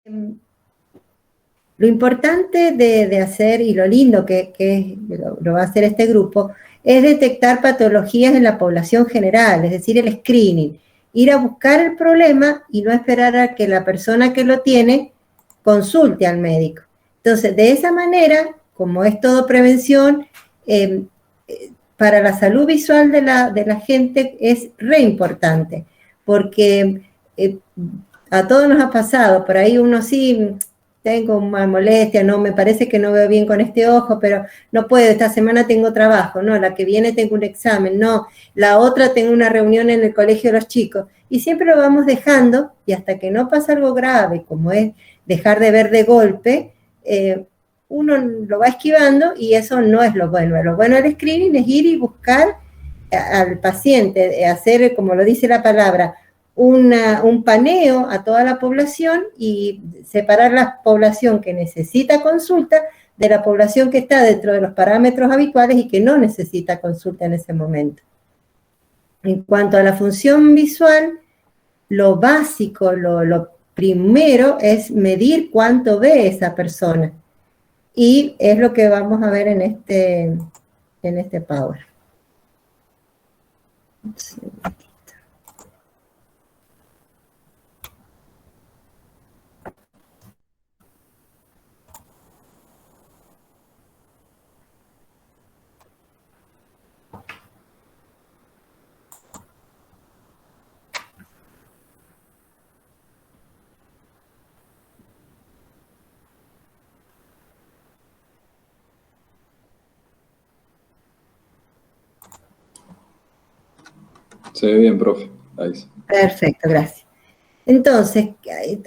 Lo importante de hacer, y lo lindo que lo va a hacer este grupo, es detectar patologías en la población general, es decir, el screening. Ir a buscar el problema y no esperar a que la persona que lo tiene consulte al médico. Entonces, de esa manera, como es todo prevención, para la salud visual de la gente es re importante, porque a todos nos ha pasado, por ahí uno sí, tengo una molestia, no, me parece que no veo bien con este ojo, pero no puedo, esta semana tengo trabajo, no, la que viene tengo un examen, no, la otra tengo una reunión en el colegio de los chicos, y siempre lo vamos dejando, y hasta que no pasa algo grave, como es dejar de ver de golpe, uno lo va esquivando, y eso no es lo bueno. Lo bueno del screening es ir y buscar al paciente, hacer, como lo dice la palabra, un paneo a toda la población y separar la población que necesita consulta de la población que está dentro de los parámetros habituales y que no necesita consulta en ese momento. En cuanto a la función visual, lo básico, lo primero es medir cuánto ve esa persona. Y es lo que vamos a ver en este Power. Sí. Se ve bien, profe. Ahí sí. Perfecto, gracias. Entonces,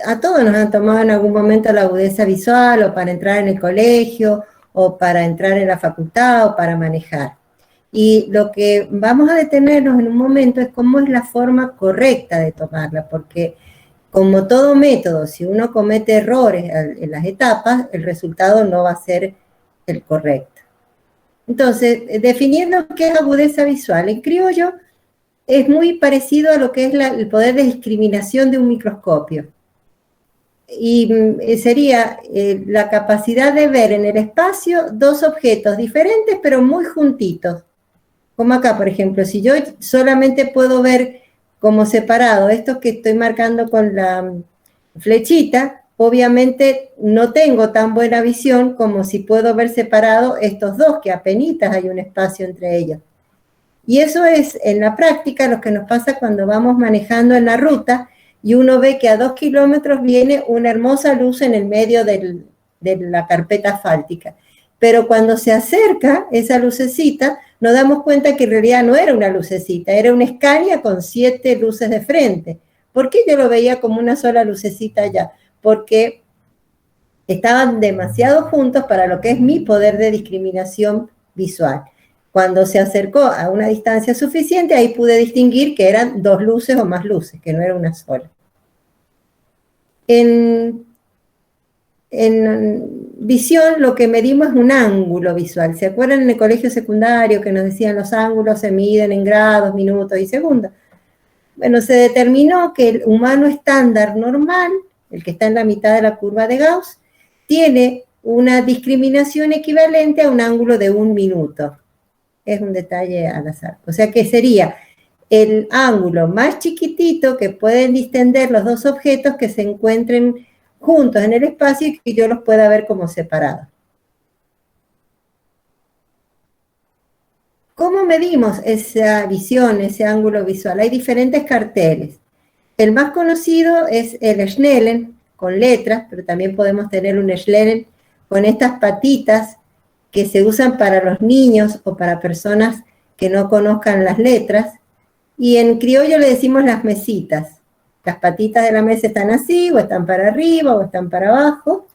a todos nos han tomado en algún momento la agudeza visual, o para entrar en el colegio, o para entrar en la facultad, o para manejar. Y lo que vamos a detenernos en un momento es cómo es la forma correcta de tomarla, porque como todo método, si uno comete errores en las etapas, el resultado no va a ser el correcto. Entonces, definiendo qué es agudeza visual, en criollo es muy parecido a lo que es el poder de discriminación de un microscopio. Y sería la capacidad de ver en el espacio dos objetos diferentes pero muy juntitos. Como acá, por ejemplo, si yo solamente puedo ver como separado estos que estoy marcando con la flechita, obviamente no tengo tan buena visión como si puedo ver separado estos dos, que apenitas hay un espacio entre ellos. Y eso es, en la práctica, lo que nos pasa cuando vamos manejando en la ruta y uno ve que a 2 kilómetros viene una hermosa luz en el medio de la carpeta asfáltica. Pero cuando se acerca esa lucecita, nos damos cuenta que en realidad no era una lucecita, era una Scania con 7 luces de frente. ¿Por qué yo lo veía como una sola lucecita allá? Porque estaban demasiado juntos para lo que es mi poder de discriminación visual. Cuando se acercó a una distancia suficiente, ahí pude distinguir que eran 2 luces o más luces, que no era una sola. En visión lo que medimos es un ángulo visual. ¿Se acuerdan en el colegio secundario que nos decían los ángulos se miden en grados, minutos y segundos? Bueno, se determinó que el humano estándar normal, el que está en la mitad de la curva de Gauss, tiene una discriminación equivalente a un ángulo de 1 minuto. Es un detalle al azar. O sea que sería el ángulo más chiquitito que pueden distender los dos objetos que se encuentren juntos en el espacio y que yo los pueda ver como separados. ¿Cómo medimos esa visión, ese ángulo visual? Hay diferentes carteles. El más conocido es el Snellen, con letras, pero también podemos tener un Snellen con estas patitas que se usan para los niños o para personas que no conozcan las letras. Y en criollo le decimos las mesitas. Las patitas de la mesa están así, o están para arriba, o están para abajo.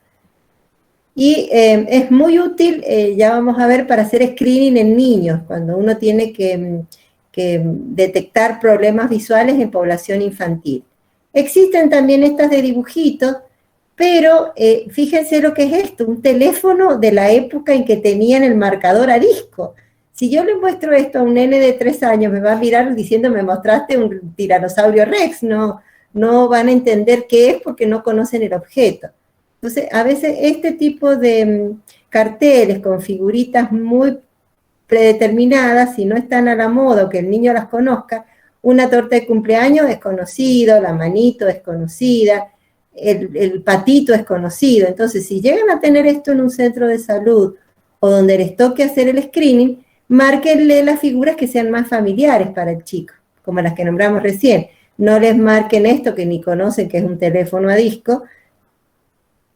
Y es muy útil, ya vamos a ver, para hacer screening en niños, cuando uno tiene que detectar problemas visuales en población infantil. Existen también estas de dibujitos, pero fíjense lo que es esto, un teléfono de la época en que tenían el marcador a disco. Si yo le muestro esto a un nene de 3 años, me va a mirar diciendo, me mostraste un tiranosaurio rex, no no van a entender qué es porque no conocen el objeto. Entonces, a veces este tipo de carteles con figuritas muy predeterminadas, si no están a la moda o que el niño las conozca, una torta de cumpleaños es conocido, la manito es conocida, el patito es conocido. Entonces, si llegan a tener esto en un centro de salud o donde les toque hacer el screening, márquenle las figuras que sean más familiares para el chico, como las que nombramos recién. No les marquen esto que ni conocen que es un teléfono a disco,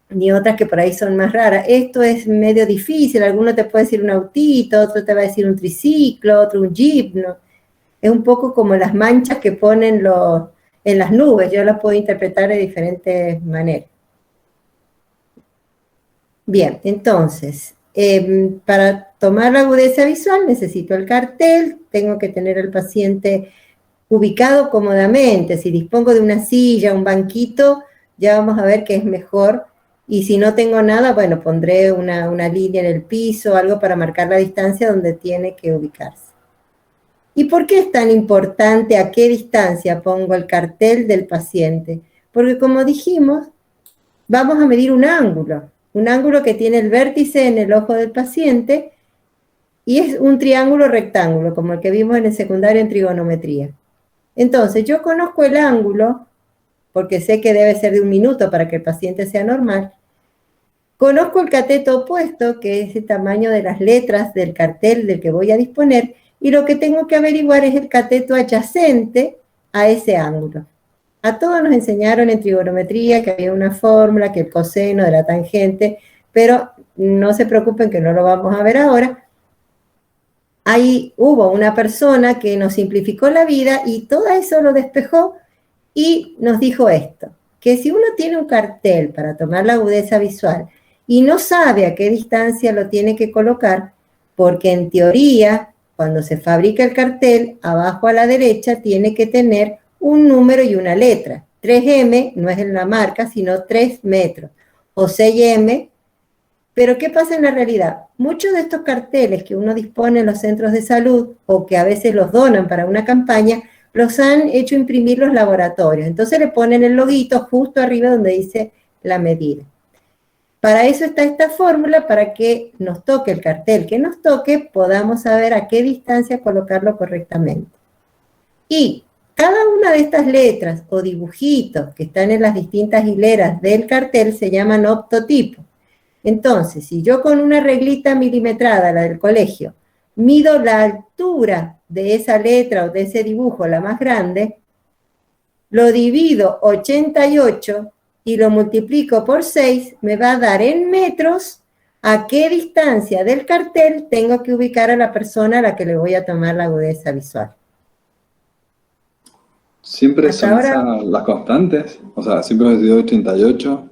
ni otras que por ahí son más raras. Esto es medio difícil, alguno te puede decir un autito, otro te va a decir un triciclo, otro un jeep, ¿no? Es un poco como las manchas que ponen en las nubes, yo las puedo interpretar de diferentes maneras. Bien, entonces, para tomar la agudeza visual necesito el cartel, tengo que tener al paciente ubicado cómodamente. Si dispongo de una silla, un banquito, ya vamos a ver que es mejor. Y si no tengo nada, bueno, pondré una línea en el piso, algo para marcar la distancia donde tiene que ubicarse. ¿Y por qué es tan importante a qué distancia pongo el cartel del paciente? Porque como dijimos, vamos a medir un ángulo que tiene el vértice en el ojo del paciente y es un triángulo rectángulo, como el que vimos en el secundario en trigonometría. Entonces, yo conozco el ángulo, porque sé que debe ser de 1 minuto para que el paciente sea normal. Conozco el cateto opuesto, que es el tamaño de las letras del cartel del que voy a disponer, y lo que tengo que averiguar es el cateto adyacente a ese ángulo. A todos nos enseñaron en trigonometría que había una fórmula, que el coseno de la tangente, pero no se preocupen que no lo vamos a ver ahora. Ahí hubo una persona que nos simplificó la vida y todo eso lo despejó y nos dijo esto, que si uno tiene un cartel para tomar la agudeza visual y no sabe a qué distancia lo tiene que colocar, porque en teoría, cuando se fabrica el cartel, abajo a la derecha tiene que tener un número y una letra. 3M no es en la marca, sino 3 metros, o 6M. Pero ¿qué pasa en la realidad? Muchos de estos carteles que uno dispone en los centros de salud, o que a veces los donan para una campaña, los han hecho imprimir los laboratorios. Entonces le ponen el loguito justo arriba donde dice la medida. Para eso está esta fórmula, para que nos toque el cartel que nos toque, podamos saber a qué distancia colocarlo correctamente. Y cada una de estas letras o dibujitos que están en las distintas hileras del cartel se llaman optotipos. Entonces, si yo con una reglita milimetrada, la del colegio, mido la altura de esa letra o de ese dibujo, la más grande, lo divido 88 y lo multiplico por 6, me va a dar en metros a qué distancia del cartel tengo que ubicar a la persona a la que le voy a tomar la agudeza visual. ¿Siempre son ahora las constantes? O sea, ¿siempre he sido 88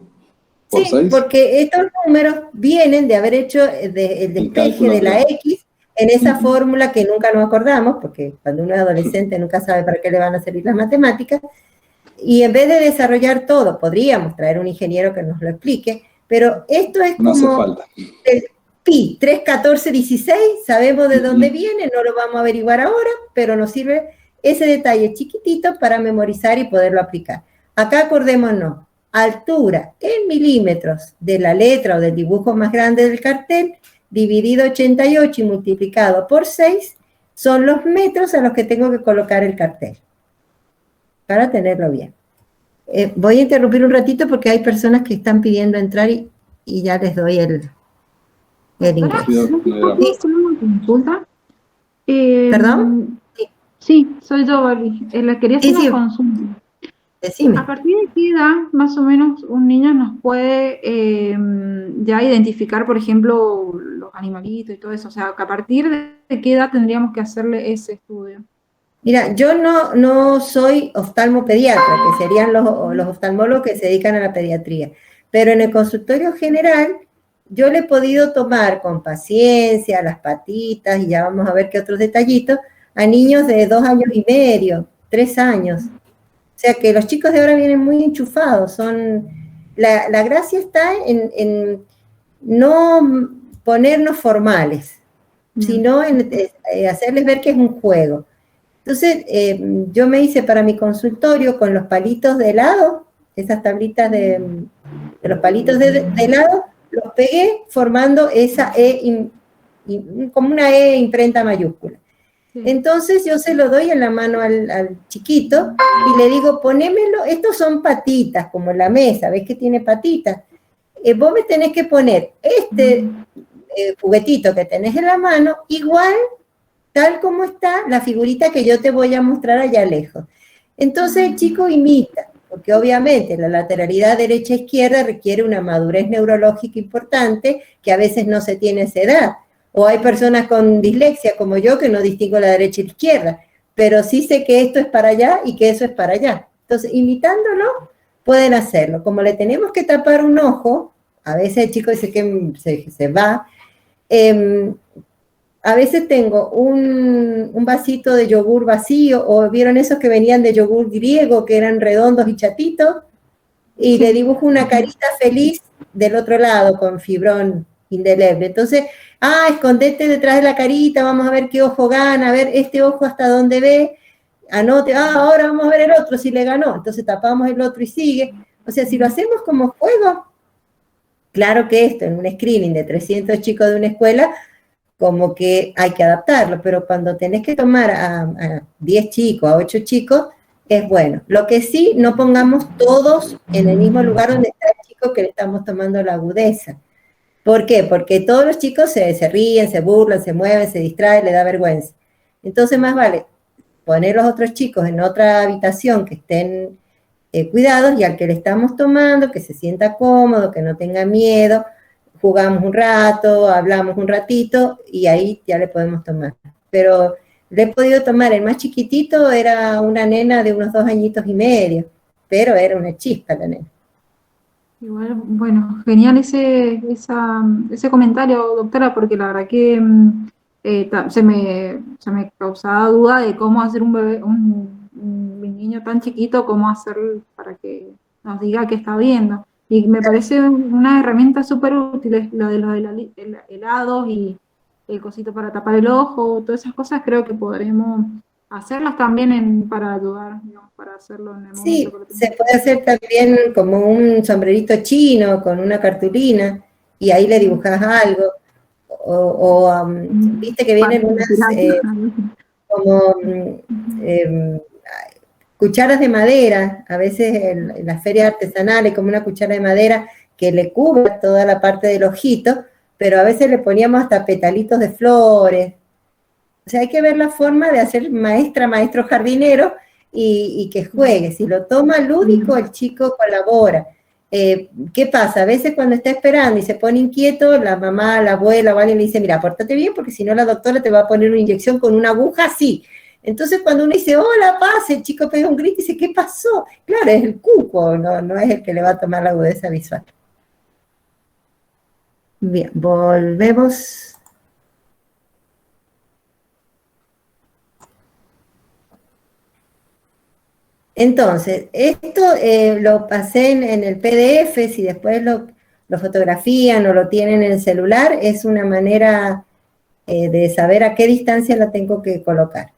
por 6? Sí, porque estos números vienen de haber hecho el despeje de la X en esa fórmula que nunca nos acordamos, porque cuando uno es adolescente nunca sabe para qué le van a servir las matemáticas, y en vez de desarrollar todo, podríamos traer un ingeniero que nos lo explique, pero esto es no como hace falta. El pi, 3, 14, 16, sabemos de dónde viene, no lo vamos a averiguar ahora, pero nos sirve ese detalle chiquitito para memorizar y poderlo aplicar. Acá acordémonos, altura en milímetros de la letra o del dibujo más grande del cartel, dividido 88 y multiplicado por 6, son los metros a los que tengo que colocar el cartel, para tenerlo bien. Voy a interrumpir un ratito porque hay personas que están pidiendo entrar y ya les doy el ingreso. ¿Una consulta? ¿Perdón? Sí, soy yo, Barbie. Le quería hacer una consulta. Decime. ¿A partir de qué edad, más o menos, un niño nos puede ya identificar, por ejemplo, los animalitos y todo eso? O sea, ¿a partir de qué edad tendríamos que hacerle ese estudio? Mira, yo no soy oftalmopediatra, que serían los oftalmólogos que se dedican a la pediatría, pero en el consultorio general yo le he podido tomar con paciencia las patitas, y ya vamos a ver qué otros detallitos, a niños de 2 años y medio, 3 años. O sea que los chicos de ahora vienen muy enchufados. La gracia está en no ponernos formales, sino en hacerles ver que es un juego. Entonces, yo me hice para mi consultorio con los palitos de helado, esas tablitas de los palitos de helado, los pegué formando esa como una E imprenta mayúscula. Entonces yo se lo doy en la mano al chiquito y le digo, ponémelo, estos son patitas, como la mesa, ¿ves que tiene patitas? Vos me tenés que poner este juguetito que tenés en la mano, igual, tal como está la figurita que yo te voy a mostrar allá lejos. Entonces el chico imita, porque obviamente la lateralidad derecha-izquierda requiere una madurez neurológica importante que a veces no se tiene a esa edad. O hay personas con dislexia como yo que no distingo la derecha y la izquierda, pero sí sé que esto es para allá y que eso es para allá. Entonces, imitándolo, pueden hacerlo. Como le tenemos que tapar un ojo, a veces el chico dice que se va, a veces tengo un vasito de yogur vacío, o vieron esos que venían de yogur griego, que eran redondos y chatitos, y le dibujo una carita feliz del otro lado con fibrón indeleble. Entonces, escondete detrás de la carita, vamos a ver qué ojo gana, a ver este ojo hasta dónde ve, anote, ahora vamos a ver el otro si le ganó, entonces tapamos el otro y sigue. O sea, si lo hacemos como juego, claro que esto en un screening de 300 chicos de una escuela, como que hay que adaptarlo, pero cuando tenés que tomar a 10 chicos, a 8 chicos, es bueno. Lo que sí, no pongamos todos en el mismo lugar donde está el chico que le estamos tomando la agudeza. ¿Por qué? Porque todos los chicos se ríen, se burlan, se mueven, se distraen, le da vergüenza. Entonces más vale poner los otros chicos en otra habitación que estén cuidados, y al que le estamos tomando, que se sienta cómodo, que no tenga miedo, jugamos un rato, hablamos un ratito y ahí ya le podemos tomar. Pero le he podido tomar, el más chiquitito era una nena de unos 2 añitos y medio, pero era una chispa la nena. Igual, bueno, genial ese comentario, doctora, porque la verdad que se me causaba duda de cómo hacer un bebé, un niño tan chiquito, cómo hacer para que nos diga qué está viendo. Y me parece una herramienta súper útil, lo de los helados y el cosito para tapar el ojo, todas esas cosas creo que podremos hacerlas también para ayudar, digamos, para hacerlo en el momento. Sí, se puede hacer también como un sombrerito chino con una cartulina y ahí le dibujas algo. Viste que vienen unas como cucharas de madera, a veces en las ferias artesanales, como una cuchara de madera que le cubre toda la parte del ojito, pero a veces le poníamos hasta petalitos de flores. O sea, hay que ver la forma de hacer maestro jardinero y que juegue. Si lo toma lúdico, el chico colabora. ¿Qué pasa? A veces cuando está esperando y se pone inquieto, la mamá, la abuela o alguien le dice, mira, pórtate bien porque si no la doctora te va a poner una inyección con una aguja así. Entonces cuando uno dice, hola, paz, el chico pega un grito y dice, ¿qué pasó? Claro, es el cuco, no es el que le va a tomar la agudeza visual. Bien, volvemos. Entonces, esto lo pasé en el PDF, si después lo fotografían o lo tienen en el celular, es una manera de saber a qué distancia la tengo que colocar.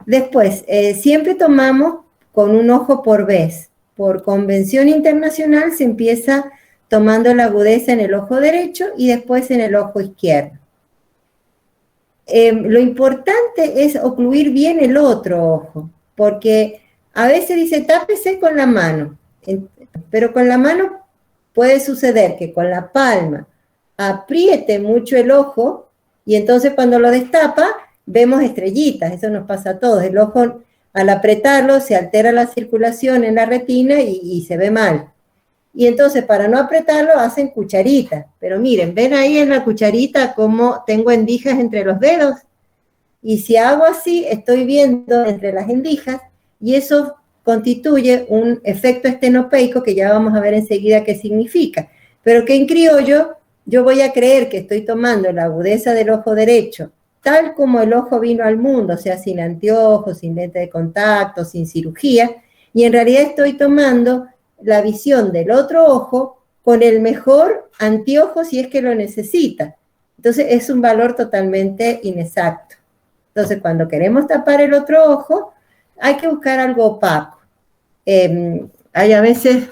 Después, siempre tomamos con un ojo por vez. Por convención internacional se empieza tomando la agudeza en el ojo derecho y después en el ojo izquierdo. Lo importante es ocluir bien el otro ojo, porque a veces dice tápese con la mano, pero con la mano puede suceder que con la palma apriete mucho el ojo y entonces cuando lo destapa vemos estrellitas, eso nos pasa a todos. El ojo al apretarlo se altera la circulación en la retina y se ve mal. Y entonces para no apretarlo hacen cucharitas, pero miren, ven ahí en la cucharita cómo tengo endijas entre los dedos. Y si hago así, estoy viendo entre las endijas y eso constituye un efecto estenopeico que ya vamos a ver enseguida qué significa. Pero que en criollo yo voy a creer que estoy tomando la agudeza del ojo derecho, tal como el ojo vino al mundo, o sea, sin anteojos, sin lente de contacto, sin cirugía, y en realidad estoy tomando la visión del otro ojo con el mejor anteojo si es que lo necesita. Entonces es un valor totalmente inexacto. Entonces, cuando queremos tapar el otro ojo, hay que buscar algo opaco. Hay a veces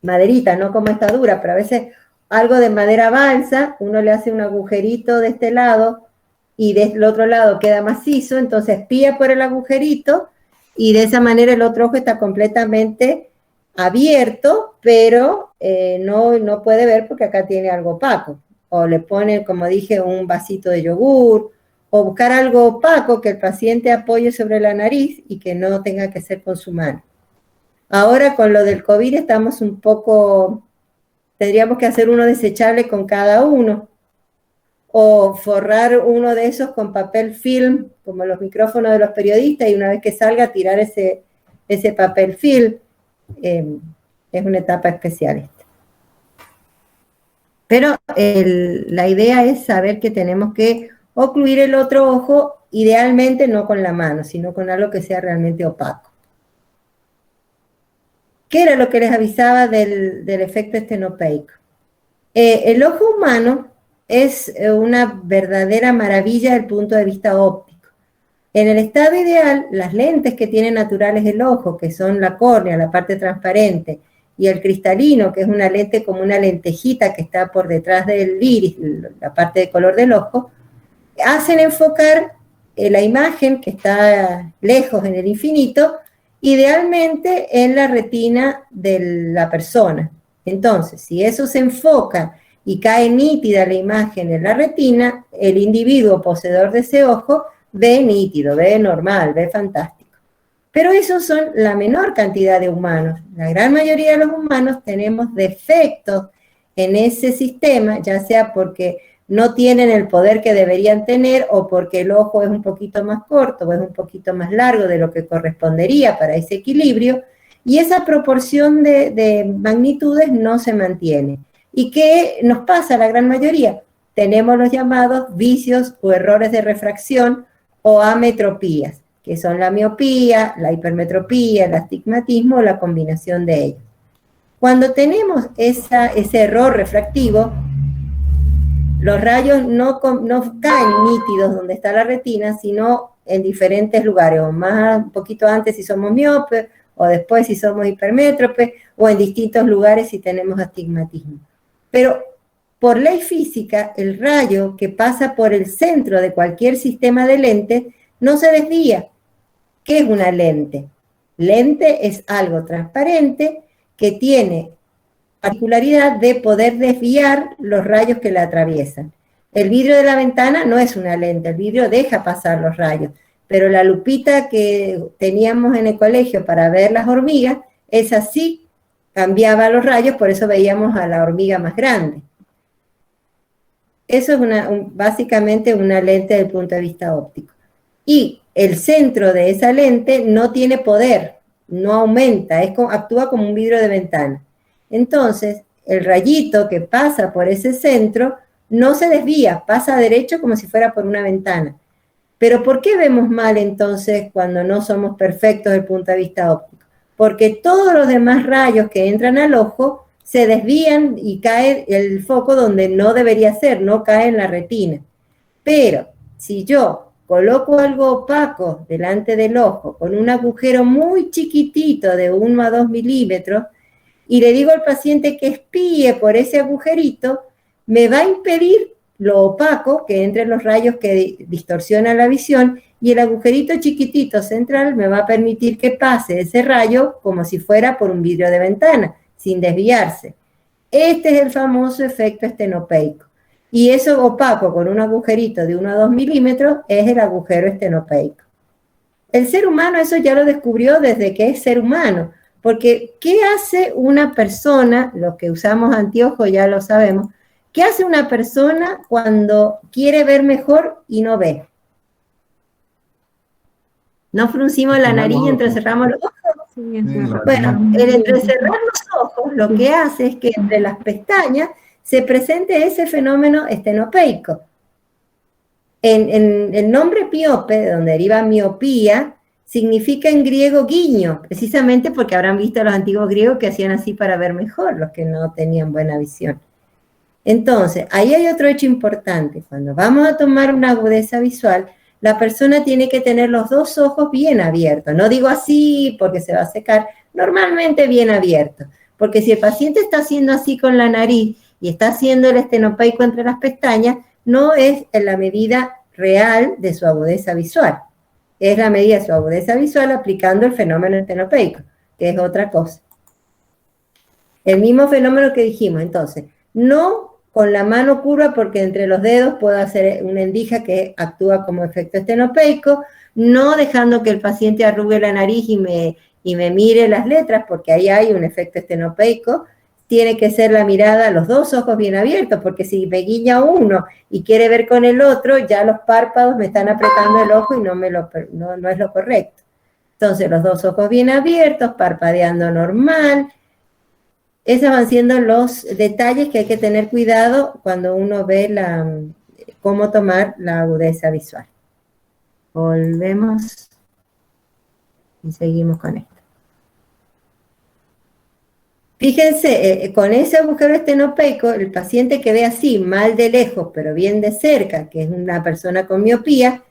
maderita, no como esta dura, pero a veces algo de madera balsa, uno le hace un agujerito de este lado y del otro lado queda macizo, entonces espía por el agujerito y de esa manera el otro ojo está completamente abierto, pero no puede ver porque acá tiene algo opaco. O le pone, como dije, un vasito de yogur, o buscar algo opaco que el paciente apoye sobre la nariz y que no tenga que ser con su mano. Ahora con lo del COVID estamos un poco, tendríamos que hacer uno desechable con cada uno, o forrar uno de esos con papel film, como los micrófonos de los periodistas, y una vez que salga tirar ese papel film. Es una etapa especial esta. Pero la idea es saber que tenemos que ocluir el otro ojo, idealmente no con la mano, sino con algo que sea realmente opaco. ¿Qué era lo que les avisaba del efecto estenopeico? El ojo humano es una verdadera maravilla desde el punto de vista óptico. En el estado ideal, las lentes que tiene naturales el ojo, que son la córnea, la parte transparente, y el cristalino, que es una lente como una lentejita que está por detrás del iris, la parte de color del ojo, hacen enfocar la imagen que está lejos en el infinito, idealmente en la retina de la persona. Entonces, si eso se enfoca y cae nítida la imagen en la retina, el individuo poseedor de ese ojo ve nítido, ve normal, ve fantástico. Pero esos son la menor cantidad de humanos. La gran mayoría de los humanos tenemos defectos en ese sistema, ya sea porque no tienen el poder que deberían tener o porque el ojo es un poquito más corto o es un poquito más largo de lo que correspondería para ese equilibrio, y esa proporción de magnitudes no se mantiene. ¿Y qué nos pasa a la gran mayoría? Tenemos los llamados vicios o errores de refracción o ametropías, que son la miopía, la hipermetropía, el astigmatismo o la combinación de ellos. Cuando tenemos ese error refractivo, los rayos no caen nítidos donde está la retina, sino en diferentes lugares, o más un poquito antes si somos miopes, o después si somos hipermétropes, o en distintos lugares si tenemos astigmatismo. Pero por ley física, el rayo que pasa por el centro de cualquier sistema de lentes no se desvía. ¿Qué es una lente? Lente es algo transparente que tiene la particularidad de poder desviar los rayos que la atraviesan. El vidrio de la ventana no es una lente, el vidrio deja pasar los rayos, pero la lupita que teníamos en el colegio para ver las hormigas, esa sí cambiaba los rayos, por eso veíamos a la hormiga más grande. Eso es básicamente una lente desde el punto de vista óptico. Y el centro de esa lente no tiene poder, no aumenta, actúa como un vidrio de ventana. Entonces, el rayito que pasa por ese centro no se desvía, pasa derecho como si fuera por una ventana. Pero ¿por qué vemos mal entonces cuando no somos perfectos desde el punto de vista óptico? Porque todos los demás rayos que entran al ojo se desvían y cae el foco donde no debería ser, no cae en la retina. Pero si yo coloco algo opaco delante del ojo con un agujero muy chiquitito de 1 a 2 milímetros y le digo al paciente que espíe por ese agujerito, me va a impedir lo opaco que entre los rayos que distorsionan la visión, y el agujerito chiquitito central me va a permitir que pase ese rayo como si fuera por un vidrio de ventana, sin desviarse. Este es el famoso efecto estenopeico. Y eso opaco con un agujerito de 1 a 2 milímetros es el agujero estenopeico. El ser humano eso ya lo descubrió desde que es ser humano, porque ¿qué hace una persona? Los que usamos anteojos ya lo sabemos. ¿Qué hace una persona cuando quiere ver mejor y no ve? ¿No fruncimos la nariz y entrecerramos los ojos? Sí, bueno, el entrecerrar los ojos lo que hace es que entre las pestañas se presente ese fenómeno estenopeico. En el nombre miope, de donde deriva miopía, significa en griego guiño, precisamente porque habrán visto a los antiguos griegos que hacían así para ver mejor, los que no tenían buena visión. Entonces, ahí hay otro hecho importante. Cuando vamos a tomar una agudeza visual, la persona tiene que tener los dos ojos bien abiertos. No digo así porque se va a secar, normalmente bien abiertos. Porque si el paciente está haciendo así con la nariz y está haciendo el estenopeico entre las pestañas, no es en la medida real de su agudeza visual. Es la medida de su agudeza visual aplicando el fenómeno estenopeico, que es otra cosa. El mismo fenómeno que dijimos, entonces, no con la mano curva porque entre los dedos puedo hacer una endija que actúa como efecto estenopeico, no dejando que el paciente arrugue la nariz y me mire las letras porque ahí hay un efecto estenopeico. Tiene que ser la mirada, los dos ojos bien abiertos, porque si me guiña uno y quiere ver con el otro, ya los párpados me están apretando el ojo y no es lo correcto. Entonces, los dos ojos bien abiertos, parpadeando normal. Esos van siendo los detalles que hay que tener cuidado cuando uno ve cómo tomar la agudeza visual. Volvemos y seguimos con esto. Fíjense, con ese agujero estenopeico, el paciente que ve así, mal de lejos, pero bien de cerca, que es una persona con miopía,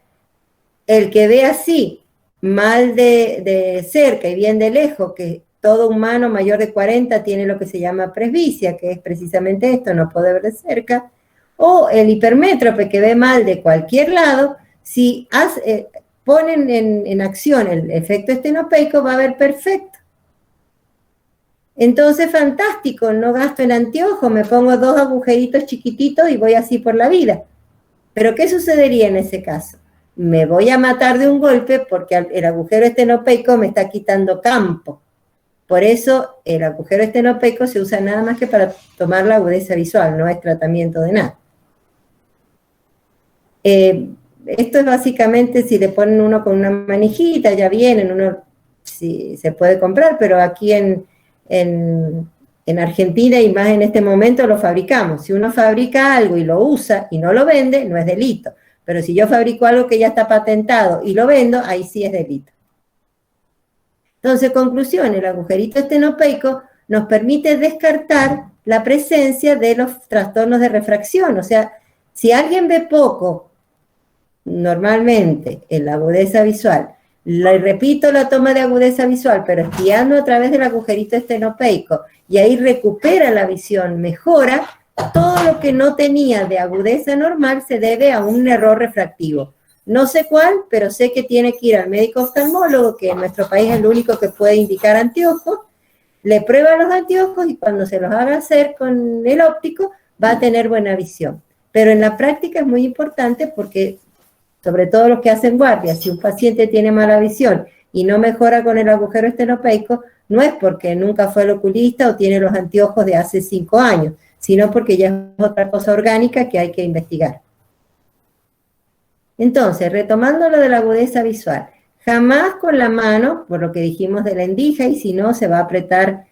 el que ve así, mal de cerca y bien de lejos, que todo humano mayor de 40 tiene lo que se llama presbicia, que es precisamente esto, no puede ver de cerca, o el hipermétrope que ve mal de cualquier lado, si ponen en acción el efecto estenopeico, va a ver perfecto. Entonces, fantástico, no gasto en anteojos, me pongo dos agujeritos chiquititos y voy así por la vida. Pero, ¿qué sucedería en ese caso? Me voy a matar de un golpe porque el agujero estenopeico me está quitando campo. Por eso, el agujero estenopeico se usa nada más que para tomar la agudeza visual, no es tratamiento de nada. Esto es básicamente si le ponen uno con una manijita, ya vienen, uno sí, se puede comprar, pero aquí en Argentina y más en este momento lo fabricamos. Si uno fabrica algo y lo usa y no lo vende, no es delito. Pero si yo fabrico algo que ya está patentado y lo vendo, ahí sí es delito. Entonces, conclusión, el agujerito estenopeico nos permite descartar la presencia de los trastornos de refracción. O sea, si alguien ve poco, normalmente, en la agudeza visual, repito la toma de agudeza visual, pero espiando a través del agujerito estenopeico, y ahí recupera la visión, mejora, todo lo que no tenía de agudeza normal se debe a un error refractivo. No sé cuál, pero sé que tiene que ir al médico oftalmólogo, que en nuestro país es el único que puede indicar anteojos, le prueba los anteojos y cuando se los haga hacer con el óptico, va a tener buena visión. Pero en la práctica es muy importante porque, sobre todo los que hacen guardia, si un paciente tiene mala visión y no mejora con el agujero estenopeico, no es porque nunca fue al oculista o tiene los anteojos de hace 5 años, sino porque ya es otra cosa orgánica que hay que investigar. Entonces, retomando lo de la agudeza visual, jamás con la mano, por lo que dijimos de la endija, y si no, se va a apretar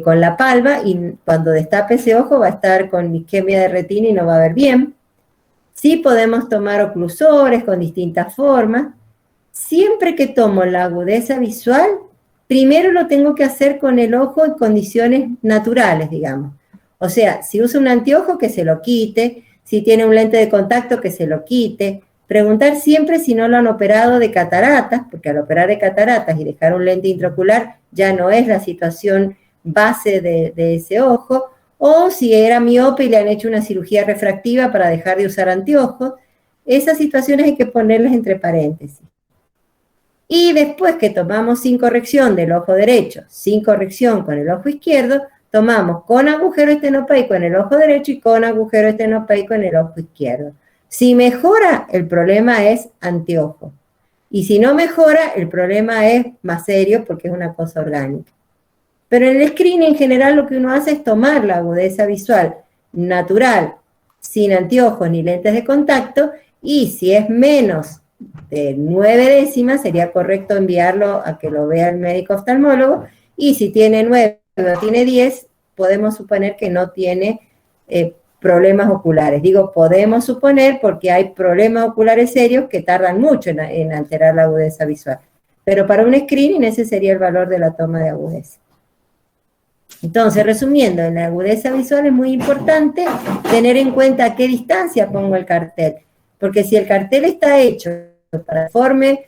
con la palma, y cuando destape ese ojo va a estar con isquemia de retina y no va a ver bien. Sí podemos tomar oclusores con distintas formas. Siempre que tomo la agudeza visual, primero lo tengo que hacer con el ojo en condiciones naturales, digamos. O sea, si usa un anteojo, que se lo quite. Si tiene un lente de contacto, que se lo quite. Preguntar siempre si no lo han operado de cataratas, porque al operar de cataratas y dejar un lente intraocular ya no es la situación base de ese ojo, o si era miope y le han hecho una cirugía refractiva para dejar de usar anteojos. Esas situaciones hay que ponerlas entre paréntesis. Y después que tomamos sin corrección del ojo derecho, sin corrección con el ojo izquierdo, tomamos con agujero estenopeico en el ojo derecho y con agujero estenopeico en el ojo izquierdo. Si mejora, el problema es anteojo. Y si no mejora, el problema es más serio porque es una cosa orgánica. Pero en el screening en general lo que uno hace es tomar la agudeza visual natural, sin anteojos ni lentes de contacto, y si es menos de 9 décimas, sería correcto enviarlo a que lo vea el médico oftalmólogo, y si tiene 9 o tiene 10, podemos suponer que no tiene problemas oculares. Digo, podemos suponer porque hay problemas oculares serios que tardan mucho en alterar la agudeza visual. Pero para un screening ese sería el valor de la toma de agudeza. Entonces, resumiendo, en la agudeza visual es muy importante tener en cuenta a qué distancia pongo el cartel. Porque si el cartel está hecho porque para el deforme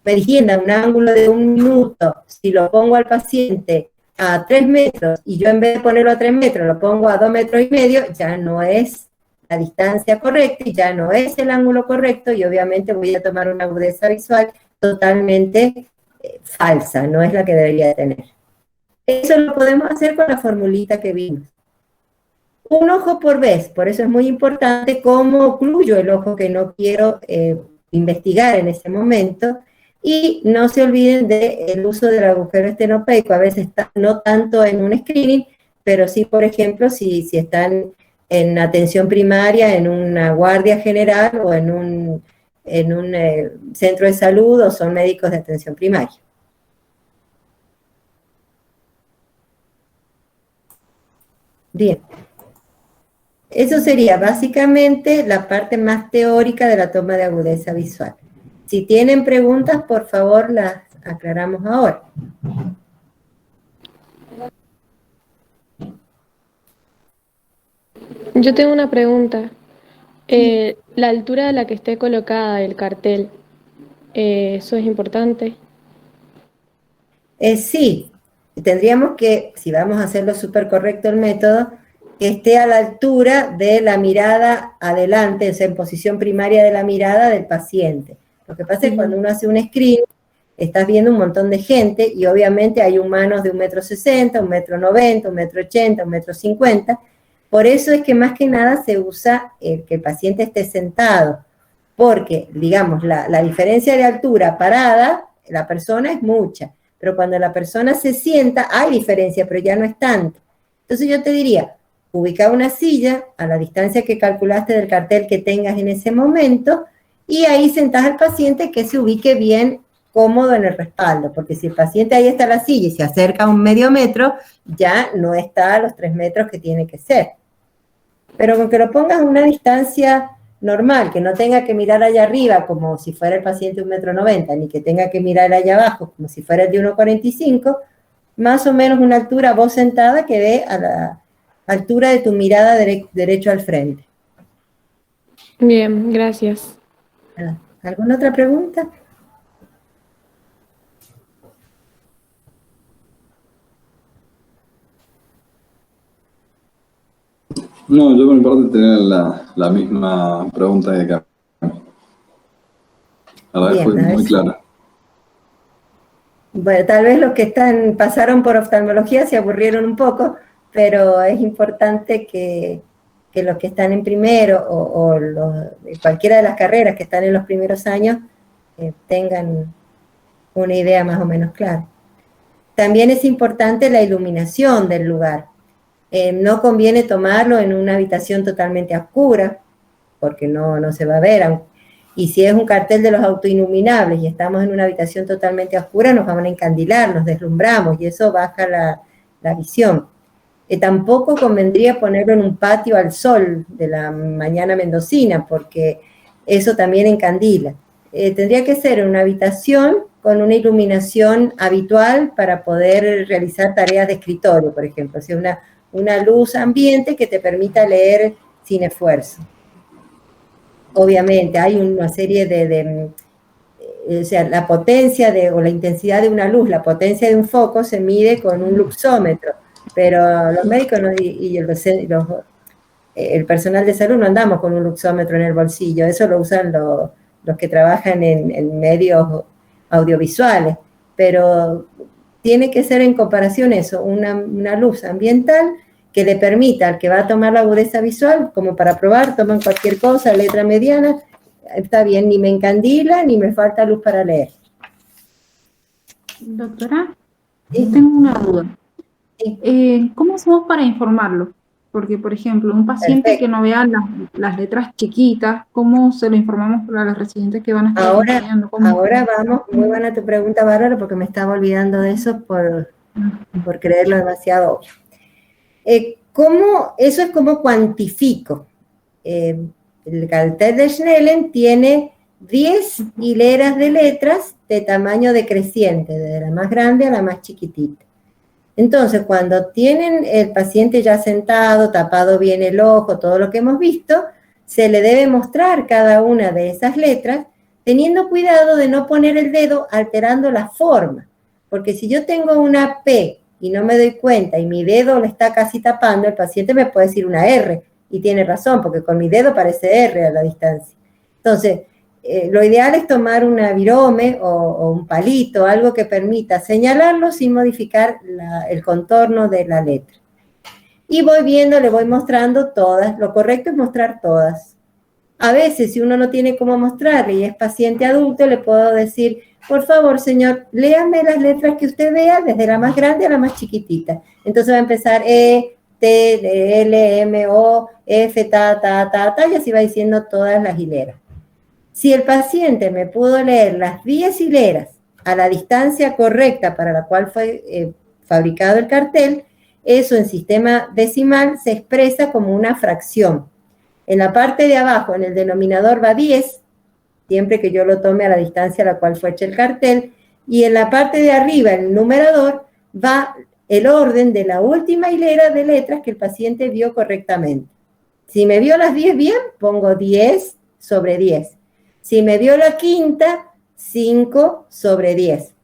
me distienda un ángulo de 1 minuto, si lo pongo al paciente a 3 metros y yo en vez de ponerlo a 3 metros lo pongo a 2,5 metros, ya no es la distancia correcta y ya no es el ángulo correcto y obviamente voy a tomar una agudeza visual totalmente falsa, no es la que debería tener. Eso lo podemos hacer con la formulita que vimos. Un ojo por vez, por eso es muy importante cómo ocluyo el ojo que no quiero investigar en ese momento, y no se olviden del uso del agujero estenopeico, a veces no tanto en un screening, pero sí, por ejemplo, si están en atención primaria, en una guardia general o en un centro de salud o son médicos de atención primaria. Bien. Eso sería básicamente la parte más teórica de la toma de agudeza visual. Si tienen preguntas, por favor, las aclaramos ahora. Yo tengo una pregunta. La altura a la que esté colocada el cartel, ¿eso es importante? Sí, tendríamos que, si vamos a hacerlo súper correcto el método, que esté a la altura de la mirada adelante, o sea, en posición primaria de la mirada del paciente. Lo que pasa es que cuando uno hace un screen, estás viendo un montón de gente y obviamente hay humanos de 1,60 m, 1,90 m, 1,80 m, 1,50 m. Por eso es que más que nada se usa que el paciente esté sentado, porque, digamos, la diferencia de altura parada, la persona es mucha, pero cuando la persona se sienta hay diferencia, pero ya no es tanto. Entonces yo te diría, ubica una silla a la distancia que calculaste del cartel que tengas en ese momento y ahí sentás al paciente que se ubique bien cómodo en el respaldo, porque si el paciente ahí está en la silla y se acerca a 1/2 metro, ya no está a los 3 metros que tiene que ser. Pero con que lo pongas a una distancia normal, que no tenga que mirar allá arriba como si fuera el paciente 1,90 m, ni que tenga que mirar allá abajo como si fuera el de 1,45 m, más o menos una altura vos sentada que dé a la altura de tu mirada derecho al frente. Bien, gracias. ¿Alguna otra pregunta? No, yo por mi parte tenía la misma pregunta que acá. La verdad fue muy clara. Bueno, tal vez los que pasaron por oftalmología se aburrieron un poco, pero es importante que los que están en primero o cualquiera de las carreras que están en los primeros años tengan una idea más o menos clara. También es importante la iluminación del lugar. No conviene tomarlo en una habitación totalmente oscura, porque no se va a ver. Y si es un cartel de los autoiluminables y estamos en una habitación totalmente oscura, nos van a encandilar, nos deslumbramos y eso baja la visión. Tampoco convendría ponerlo en un patio al sol de la mañana mendocina, porque eso también encandila. Tendría que ser en una habitación con una iluminación habitual para poder realizar tareas de escritorio, por ejemplo, o sea, una luz ambiente que te permita leer sin esfuerzo. Obviamente hay una serie o sea, la potencia o la intensidad de una luz, la potencia de un foco se mide con un luxómetro, pero los médicos y el personal de salud no andamos con un luxómetro en el bolsillo, eso lo usan los que trabajan en medios audiovisuales, pero tiene que ser en comparación eso, una luz ambiental que le permita al que va a tomar la agudeza visual, como para probar, toman cualquier cosa, letra mediana, está bien, ni me encandila, ni me falta luz para leer. Doctora, tengo una duda. ¿Cómo hacemos para informarlo? Porque, por ejemplo, un paciente que no vea las letras chiquitas, ¿cómo se lo informamos a los residentes que van a estar acompañando? Ahora vamos, muy buena tu pregunta, Bárbara, porque me estaba olvidando de eso por creerlo demasiado obvio. Eso es como cuantifico. El cartel de Snellen tiene 10 hileras de letras de tamaño decreciente, desde la más grande a la más chiquitita. Entonces, cuando tienen el paciente ya sentado, tapado bien el ojo, todo lo que hemos visto, se le debe mostrar cada una de esas letras teniendo cuidado de no poner el dedo alterando la forma, porque si yo tengo una P y no me doy cuenta y mi dedo lo está casi tapando, el paciente me puede decir una R, y tiene razón, porque con mi dedo parece R a la distancia. Entonces, lo ideal es tomar una virome o un palito, algo que permita señalarlo sin modificar el contorno de la letra. Y voy viendo, le voy mostrando todas. Lo correcto es mostrar todas. A veces, si uno no tiene cómo mostrarle y es paciente adulto, le puedo decir, por favor, señor, léame las letras que usted vea, desde la más grande a la más chiquitita. Entonces va a empezar E, T, L, M, O, F, ta, y así va diciendo todas las hileras. Si el paciente me pudo leer las 10 hileras a la distancia correcta para la cual fue fabricado el cartel, eso en sistema decimal se expresa como una fracción. En la parte de abajo, en el denominador va 10, siempre que yo lo tome a la distancia a la cual fue hecho el cartel, y en la parte de arriba, en el numerador, va el orden de la última hilera de letras que el paciente vio correctamente. Si me vio las 10 bien, pongo 10 sobre 10. Si me vio la quinta, 5 sobre 10.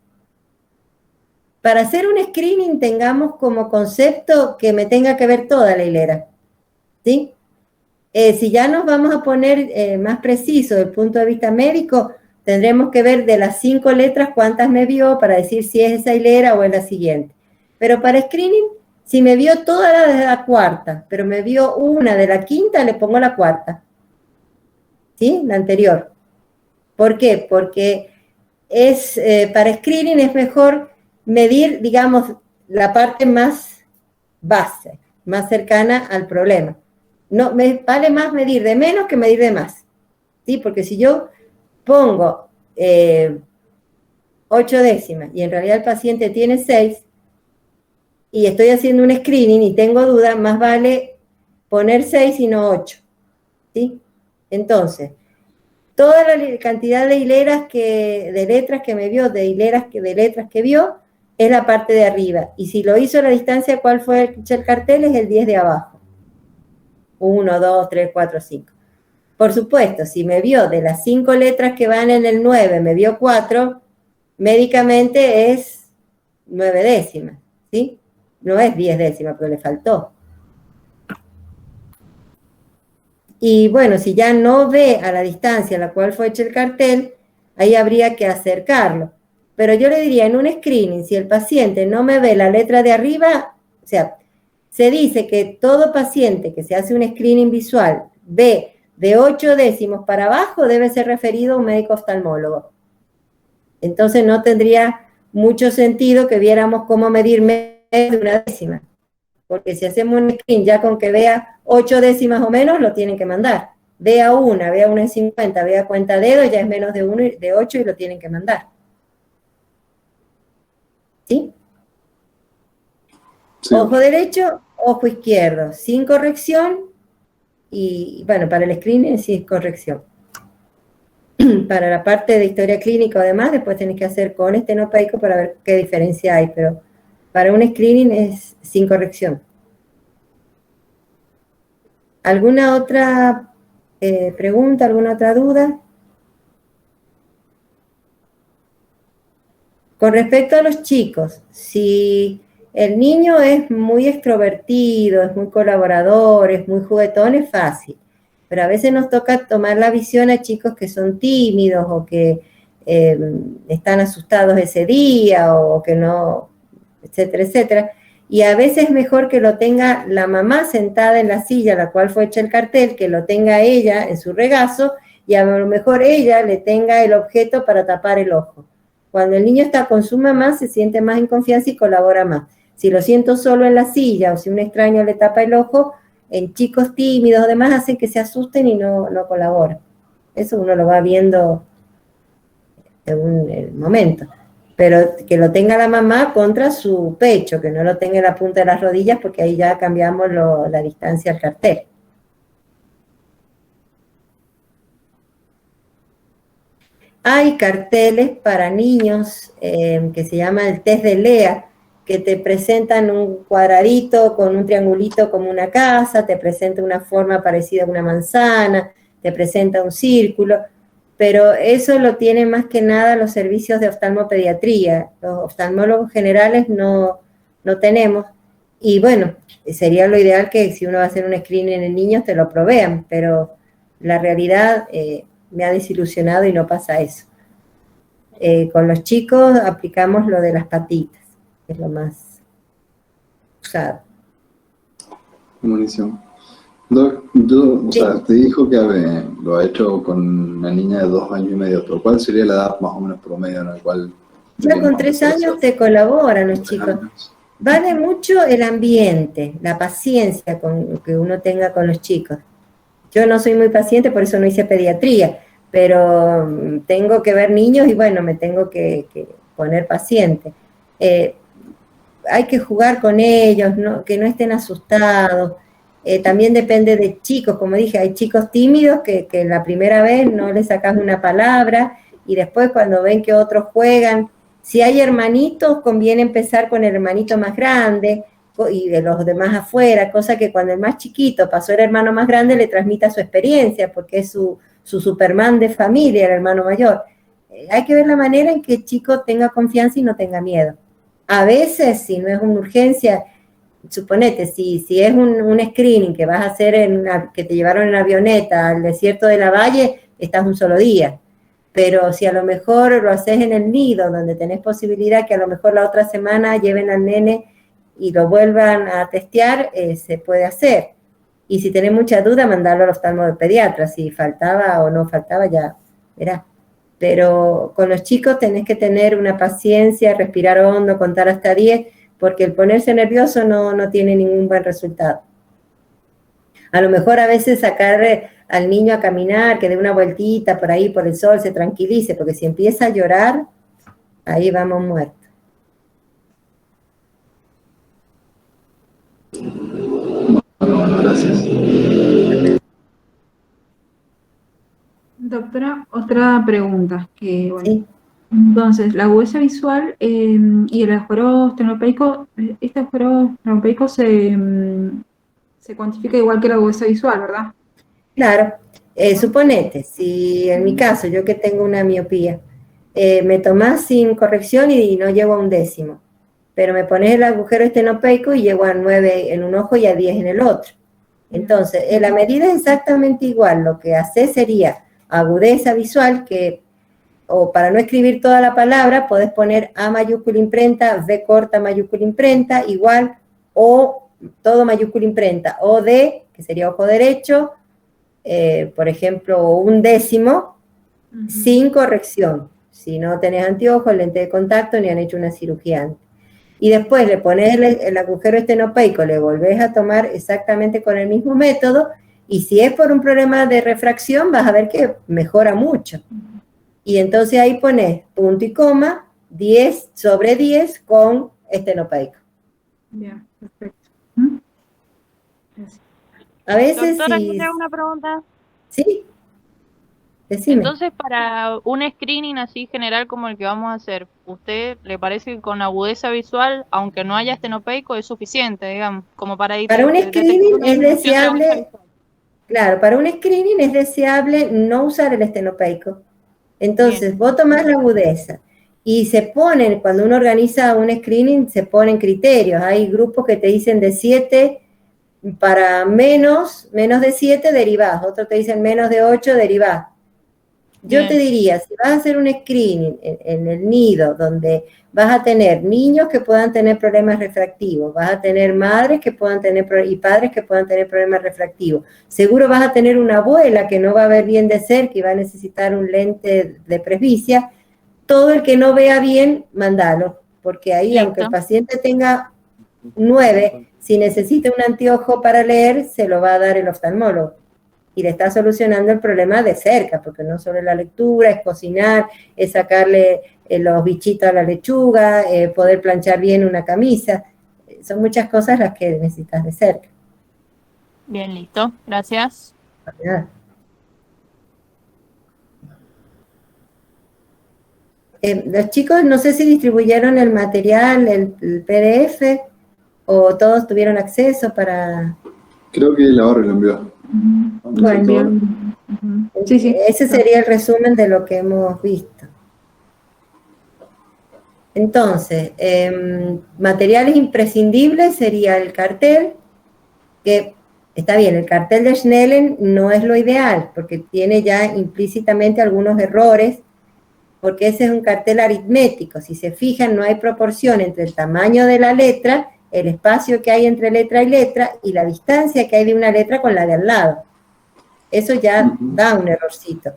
Para hacer un screening tengamos como concepto que me tenga que ver toda la hilera, ¿sí? Si ya nos vamos a poner más preciso desde el punto de vista médico, tendremos que ver de las 5 letras cuántas me vio para decir si es esa hilera o es la siguiente. Pero para screening, si me vio toda la de la cuarta, pero me vio una de la quinta, le pongo la cuarta, ¿sí? La anterior. ¿Por qué? Porque para screening es mejor medir, digamos, la parte más base, más cercana al problema. No, me vale más medir de menos que medir de más, ¿sí? Porque si yo pongo 8 décimas y en realidad el paciente tiene 6 y estoy haciendo un screening y tengo duda, más vale poner 6 y no 8, ¿sí? Entonces, toda la cantidad de hileras de letras que me vio, de letras que vio, es la parte de arriba. Y si lo hizo a la distancia, ¿cuál fue el cartel? Es el 10 de abajo. 1, 2, 3, 4, 5. Por supuesto, si me vio de las 5 letras que van en el 9, me vio 4, médicamente es 9 décimas, ¿sí? No es 10 décimas, pero le faltó. Y bueno, si ya no ve a la distancia a la cual fue hecho el cartel, ahí habría que acercarlo. Pero yo le diría, en un screening, si el paciente no me ve la letra de arriba, o sea, se dice que todo paciente que se hace un screening visual ve de 8 décimos para abajo, debe ser referido a un médico oftalmólogo. Entonces no tendría mucho sentido que viéramos cómo medir menos de una décima. Porque si hacemos un screen ya con que vea 8 décimas o menos, lo tienen que mandar. Vea una en 50, vea cuenta dedo, ya es menos de 8 y lo tienen que mandar. ¿Sí? Sí. Ojo derecho, ojo izquierdo, sin corrección. Y bueno, para el screening sí es corrección. Para la parte de historia clínica o demás, después tenés que hacer con estenopeico para ver qué diferencia hay, pero para un screening es sin corrección. ¿Alguna otra pregunta, alguna otra duda? Con respecto a los chicos, si el niño es muy extrovertido, es muy colaborador, es muy juguetón, es fácil. Pero a veces nos toca tomar la visión a chicos que son tímidos o que están asustados ese día o que no, etcétera, etcétera. Y a veces es mejor que lo tenga la mamá sentada en la silla a la cual fue hecho el cartel, que lo tenga ella en su regazo y a lo mejor ella le tenga el objeto para tapar el ojo. Cuando el niño está con su mamá se siente más en confianza y colabora más. Si lo siento solo en la silla o si un extraño le tapa el ojo, en chicos tímidos o demás hacen que se asusten y no colaboran. Eso uno lo va viendo en el momento. Pero que lo tenga la mamá contra su pecho, que no lo tenga en la punta de las rodillas, porque ahí ya cambiamos la distancia al cartel. Hay carteles para niños que se llama el test de Lea, que te presentan un cuadradito con un triangulito como una casa, te presenta una forma parecida a una manzana, te presenta un círculo. pero eso lo tienen más que nada los servicios de oftalmopediatría. Los oftalmólogos generales no tenemos. Y bueno, sería lo ideal que si uno va a hacer un screening en niños te lo provean, pero la realidad me ha desilusionado y no pasa eso. Con los chicos aplicamos lo de las patitas, que es lo más usado. Buenísimo. O sea, te dijo que lo ha hecho con una niña de 2 años y medio, pero ¿cuál sería la edad más o menos promedio en la cual... Ya con 3 años te colaboran los chicos. Vale mucho el ambiente, la paciencia que uno tenga con los chicos. Yo no soy muy paciente, por eso no hice pediatría, pero tengo que ver niños y bueno, me tengo que poner paciente. Hay que jugar con ellos, que no estén asustados. También depende de chicos, como dije, hay chicos tímidos que la primera vez no les sacas una palabra y después cuando ven que otros juegan, si hay hermanitos, conviene empezar con el hermanito más grande y de los demás afuera, cosa que cuando el más chiquito pasó el hermano más grande le transmita su experiencia, porque es su Superman de familia, el hermano mayor. Hay que ver la manera en que el chico tenga confianza y no tenga miedo. A veces, si no es una urgencia, suponete, si es un screening que vas a hacer que te llevaron en avioneta al desierto de la Valle, estás un solo día. Pero si a lo mejor lo haces en el nido, donde tenés posibilidad que a lo mejor la otra semana lleven al nene y lo vuelvan a testear, se puede hacer. Y si tenés mucha duda, mandarlo al oftalmopediatra. Si faltaba o no faltaba, ya verás. Pero con los chicos tenés que tener una paciencia, respirar hondo, contar hasta 10, porque el ponerse nervioso no tiene ningún buen resultado. A lo mejor a veces sacar al niño a caminar, que dé una vueltita por ahí, por el sol, se tranquilice, porque si empieza a llorar, ahí vamos muertos. Bueno, gracias. Doctora, otra pregunta. Bueno, Sí. Entonces, la agudeza visual y el agujero estenopeico, este agujero estenopeico se cuantifica igual que la agudeza visual, ¿verdad? Claro. Suponete, si en mi caso, yo que tengo una miopía, me tomás sin corrección y no llego a 1/10, pero me pones el agujero estenopeico y llego a 9 en un ojo y a 10 en el otro. Entonces, la medida es exactamente igual. Lo que hace sería agudeza visual, o para no escribir toda la palabra, podés poner A mayúscula imprenta, V corta mayúscula imprenta, igual, o todo mayúscula imprenta, o D, que sería ojo derecho, por ejemplo, 1/10, sin corrección. Si no tenés anteojos, lente de contacto, ni han hecho una cirugía antes. Y después le pones el agujero estenopeico, le volvés a tomar exactamente con el mismo método, y si es por un problema de refracción, vas a ver que mejora mucho. Y entonces ahí pones punto y coma, 10/10 con estenopeico. Bien, perfecto. Gracias. A veces Doctora, sí. ¿yo te hago una pregunta? Sí, decime. Entonces, para un screening así general como el que vamos a hacer, ¿usted le parece que con agudeza visual, aunque no haya estenopeico, es suficiente, digamos, como para ir? Para un screening es deseable, visual? claro, para un screening es deseable no usar el estenopeico. Entonces, Bien. vos tomás la agudeza y se ponen, cuando uno organiza un screening, se ponen criterios. Hay grupos que te dicen de 7 para menos de 7 derivás, otros te dicen menos de 8 derivás. Yo Bien. te diría, si vas a hacer un screening en el nido, donde vas a tener niños que puedan tener problemas refractivos, vas a tener madres que puedan tener y padres que puedan tener problemas refractivos, seguro vas a tener una abuela que no va a ver bien de cerca y va a necesitar un lente de presbicia. Todo el que no vea bien, mandalo, porque ahí, Listo. aunque el paciente tenga 9, si necesita un anteojo para leer, se lo va a dar el oftalmólogo. Y le está solucionando el problema de cerca, porque no solo es la lectura, es cocinar, es sacarle los bichitos a la lechuga, poder planchar bien una camisa. Son muchas cosas las que necesitas de cerca. Bien, listo. Gracias. Los chicos, no sé si distribuyeron el material, el PDF, o todos tuvieron acceso para... Creo que la barra lo envió. Lo envío. Sí, sí. Ese sería el resumen de lo que hemos visto. Entonces, materiales imprescindibles sería el cartel, que está bien, el cartel de Snellen no es lo ideal, porque tiene ya implícitamente algunos errores, porque ese es un cartel aritmético. Si se fijan, no hay proporción entre el tamaño de la letra, el espacio que hay entre letra y la distancia que hay de una letra con la de al lado. Eso ya da un errorcito.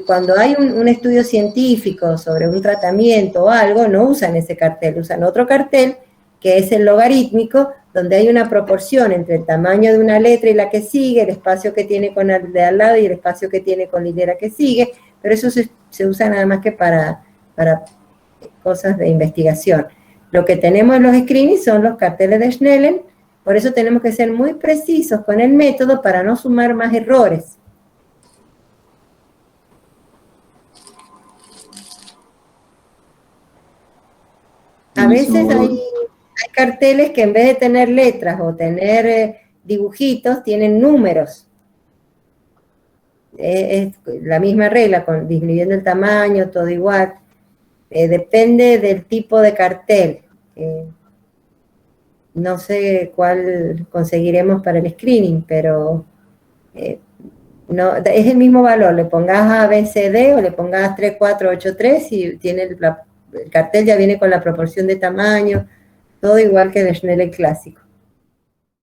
Cuando hay un estudio científico sobre un tratamiento o algo, no usan ese cartel, usan otro cartel, que es el logarítmico, donde hay una proporción entre el tamaño de una letra y la que sigue, el espacio que tiene con el de al lado y el espacio que tiene con la hilera que sigue, pero eso se usa nada más que para cosas de investigación. Lo que tenemos en los screenings son los carteles de Snellen, por eso tenemos que ser muy precisos con el método para no sumar más errores. A veces hay carteles que en vez de tener letras o tener dibujitos, tienen números. Es la misma regla, disminuyendo el tamaño, todo igual. Depende del tipo de cartel. No sé cuál conseguiremos para el screening, pero no, es el mismo valor. Le pongas A, B, C, D o le pongas 3, 4, 8, 3 y tiene el cartel ya viene con la proporción de tamaño, todo igual que el Snellen clásico.